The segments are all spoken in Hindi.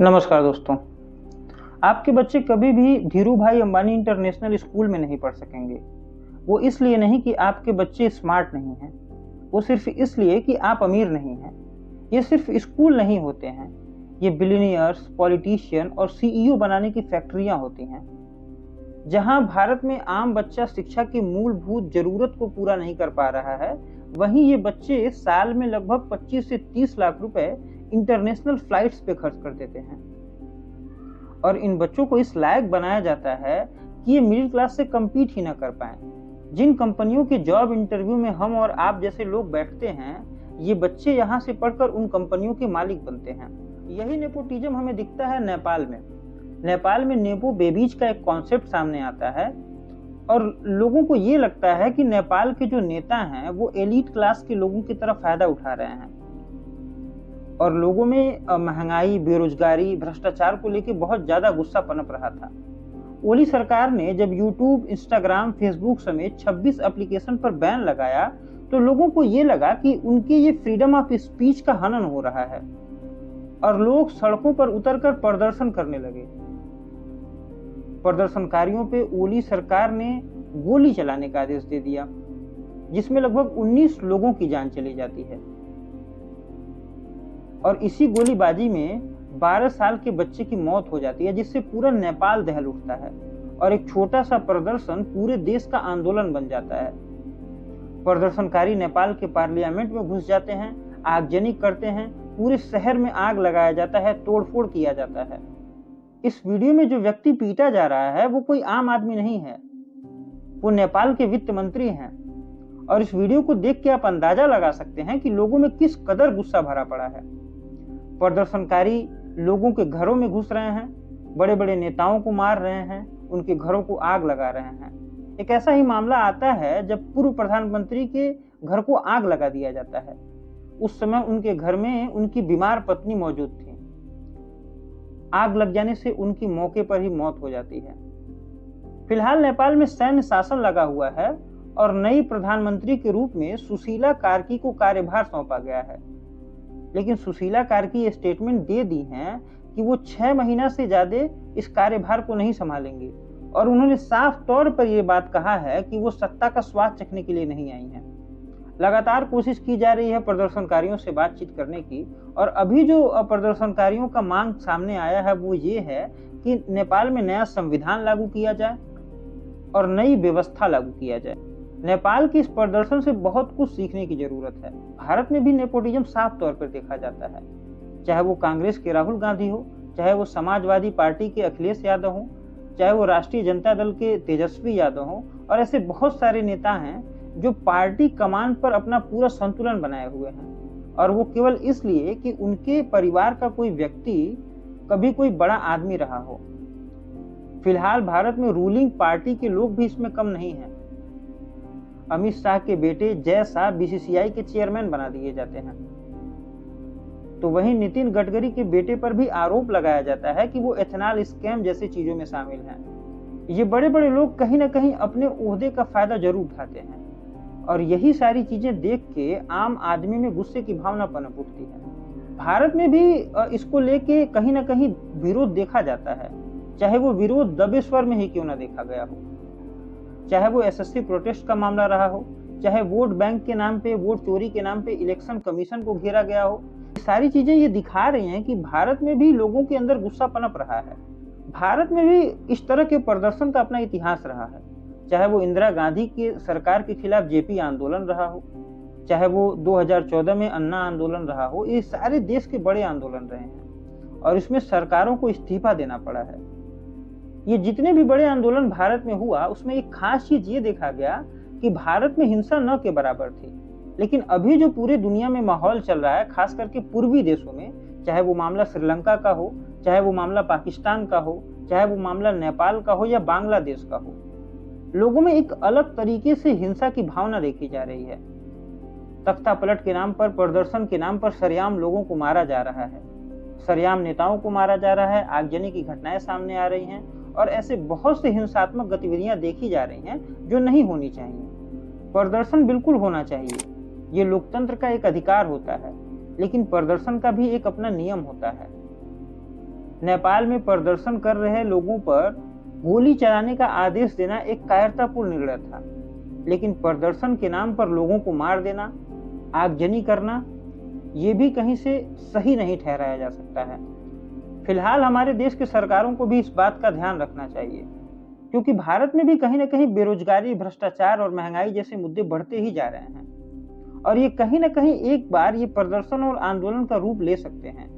नमस्कार दोस्तों। आपके बच्चे कभी भी धीरूभाई अंबानी इंटरनेशनल स्कूल में नहीं पढ़ सकेंगे। वो इसलिए नहीं कि आपके बच्चे स्मार्ट नहीं हैं, वो सिर्फ इसलिए कि आप अमीर नहीं हैं। ये सिर्फ स्कूल नहीं होते हैं, ये बिलियनियर्स, पॉलिटिशियन और सीईओ बनाने की फैक्ट्रियां होती हैं। जहां भारत में आम बच्चा शिक्षा की मूलभूत जरूरत को पूरा नहीं कर पा रहा है, वहीं ये बच्चे साल में लगभग 25 से 30 लाख रुपए इंटरनेशनल फ्लाइट्स पे खर्च कर देते हैं। और इन बच्चों को इस लायक बनाया जाता है कि ये मिडिल क्लास से कम्पीट ही ना कर पाए। जिन कंपनियों के जॉब इंटरव्यू में हम और आप जैसे लोग बैठते हैं, ये बच्चे यहाँ से पढ़कर उन कंपनियों के मालिक बनते हैं। यही नेपोटिज्म हमें दिखता है नेपाल में। नेपाल में नेपो बेबीज का एक कॉन्सेप्ट सामने आता है और लोगों को ये लगता है कि नेपाल के जो नेता हैं वो एलीट क्लास के लोगों की तरफ फायदा उठा रहे हैं और लोगों में महंगाई, बेरोजगारी, भ्रष्टाचार को लेकर बहुत ज्यादा गुस्सा पनप रहा था। ओली सरकार ने जब यूट्यूब, इंस्टाग्राम, फेसबुक समेत 26 एप्लीकेशन पर बैन लगाया तो लोगों को ये लगा कि उनके ये फ्रीडम ऑफ स्पीच का हनन हो रहा है और लोग सड़कों पर उतरकर प्रदर्शन करने लगे। प्रदर्शनकारियों पे ओली सरकार ने गोली चलाने का आदेश दे दिया, जिसमें लगभग 19 लोगों की जान चली जाती है और इसी गोलीबाजी में 12 साल के बच्चे की मौत हो जाती है, जिससे पूरा नेपाल दहल उठता है और एक छोटा सा प्रदर्शन पूरे देश का आंदोलन बन जाता है। प्रदर्शनकारी नेपाल के पार्लियामेंट में घुस जाते हैं, आगजनी करते हैं, पूरे शहर में आग लगाया जाता है, तोड़फोड़ किया जाता है। इस वीडियो में जो व्यक्ति पीटा जा रहा है वो कोई आम आदमी नहीं है, वो नेपाल के वित्त मंत्री हैं। और इस वीडियो को देख के आप अंदाजा लगा सकते हैं कि लोगों में किस कदर गुस्सा भरा पड़ा है। प्रदर्शनकारी लोगों के घरों में घुस रहे हैं, बड़े बड़े नेताओं को मार रहे हैं, उनके घरों को आग लगा रहे हैं। एक ऐसा ही मामला आता है जब पूर्व प्रधानमंत्री के घर को आग लगा दिया जाता है। उस समय उनके घर में उनकी बीमार पत्नी मौजूद थी। आग लग जाने से उनकी मौके पर ही मौत हो जाती है। फिलहाल नेपाल में सैन्य शासन लगा हुआ है और नई प्रधानमंत्री के रूप में सुशीला कार्की को कार्यभार सौंपा गया है। लेकिन सुशीला कार्की स्टेटमेंट दे दी हैं कि वो 6 महीना से ज्यादा इस कार्यभार को नहीं संभालेंगे और उन्होंने साफ तौर पर यह बात कहा है कि वो सत्ता का स्वाद चखने के लिए नहीं आई हैं। लगातार कोशिश की जा रही है प्रदर्शनकारियों से बातचीत करने की और अभी जो प्रदर्शनकारियों का मांग सामने आया है वो ये है कि नेपाल में नया संविधान लागू किया जाए और नई व्यवस्था लागू किया जाए। नेपाल के इस प्रदर्शन से बहुत कुछ सीखने की जरूरत है। भारत में भी नेपोटिज्म साफ तौर पर देखा जाता है, चाहे वो कांग्रेस के राहुल गांधी हो, चाहे वो समाजवादी पार्टी के अखिलेश यादव हो, चाहे वो राष्ट्रीय जनता दल के तेजस्वी यादव हो। और ऐसे बहुत सारे नेता हैं जो पार्टी कमान पर अपना पूरा संतुलन बनाए हुए हैं और वो केवल इसलिए कि उनके परिवार का कोई व्यक्ति कभी कोई बड़ा आदमी रहा हो। फिलहाल भारत में रूलिंग पार्टी के लोग भी इसमें कम नहीं हैं। अमित शाह के बेटे जय शाह बीसीसीआई के चेयरमैन बना दिए जाते हैं, तो वहीं नितिन गडकरी के बेटे पर भी आरोप लगाया जाता है कि वो एथेनॉल स्कैम जैसी चीजों में शामिल हैं। ये बड़े बड़े लोग कहीं ना कहीं अपने ओहदे का फायदा जरूर उठाते हैं और यही सारी चीजें देख के आम आदमी में गुस्से की भावना पनप उठती है। भारत में भी इसको लेके कहीं ना कहीं विरोध देखा जाता है, चाहे वो विरोध दबे स्वर में ही क्यों ना देखा गया हो, चाहे वो एसएससी प्रोटेस्ट का मामला रहा हो, चाहे वोट बैंक के नाम पे, वोट चोरी के नाम पे इलेक्शन कमीशन को घेरा गया हो। सारी चीजें ये दिखा रही हैं कि भारत में भी लोगों के अंदर गुस्सा पनप रहा है। भारत में भी इस तरह के प्रदर्शन का अपना इतिहास रहा है, चाहे वो इंदिरा गांधी की सरकार के खिलाफ जेपी आंदोलन रहा हो, चाहे वो 2014 में अन्ना आंदोलन रहा हो। ये सारे देश के बड़े आंदोलन रहे हैं और इसमें सरकारों को इस्तीफा देना पड़ा है। ये जितने भी बड़े आंदोलन भारत में हुआ उसमें एक खास चीज ये देखा गया कि भारत में हिंसा न के बराबर थी। लेकिन अभी जो पूरे दुनिया में माहौल चल रहा है, खास करके पूर्वी देशों में, चाहे वो मामला श्रीलंका का हो, चाहे वो मामला पाकिस्तान का हो, चाहे वो मामला नेपाल का हो या बांग्लादेश का हो, लोगों में एक अलग तरीके से हिंसा की भावना देखी जा रही है। तख्ता पलट के नाम पर, प्रदर्शन के नाम पर सरेआम लोगों को मारा जा रहा है, सरेआम नेताओं को मारा जा रहा है, आगजनी की घटनाएं सामने आ रही हैं और ऐसे बहुत से हिंसात्मक गतिविधियां देखी जा रही हैं जो नहीं होनी चाहिए। प्रदर्शन बिल्कुल होना चाहिए, ये लोकतंत्र का एक अधिकार होता है, लेकिन प्रदर्शन का भी एक अपना नियम होता है। नेपाल में प्रदर्शन कर रहे लोगों पर गोली चलाने का आदेश देना एक कायरतापूर्ण निर्णय था, लेकिन प्रदर्शन के नाम पर लोगों को मार देना, आगजनी करना, ये भी कहीं से सही नहीं ठहराया जा सकता है। फिलहाल हमारे देश के सरकारों को भी इस बात का ध्यान रखना चाहिए, क्योंकि भारत में भी कहीं ना कहीं बेरोजगारी, भ्रष्टाचार और महंगाई जैसे मुद्दे बढ़ते ही जा रहे हैं, और ये कहीं ना कहीं एक बार ये प्रदर्शन और आंदोलन का रूप ले सकते हैं।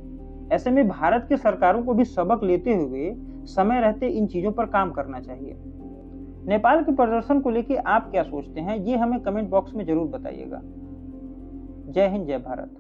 ऐसे में भारत के सरकारों को भी सबक लेते हुए समय रहते इन चीजों पर काम करना चाहिए। नेपाल के प्रदर्शन को लेकर आप क्या सोचते हैं, ये हमें कमेंट बॉक्स में जरूर बताइएगा। जय हिंद, जय भारत।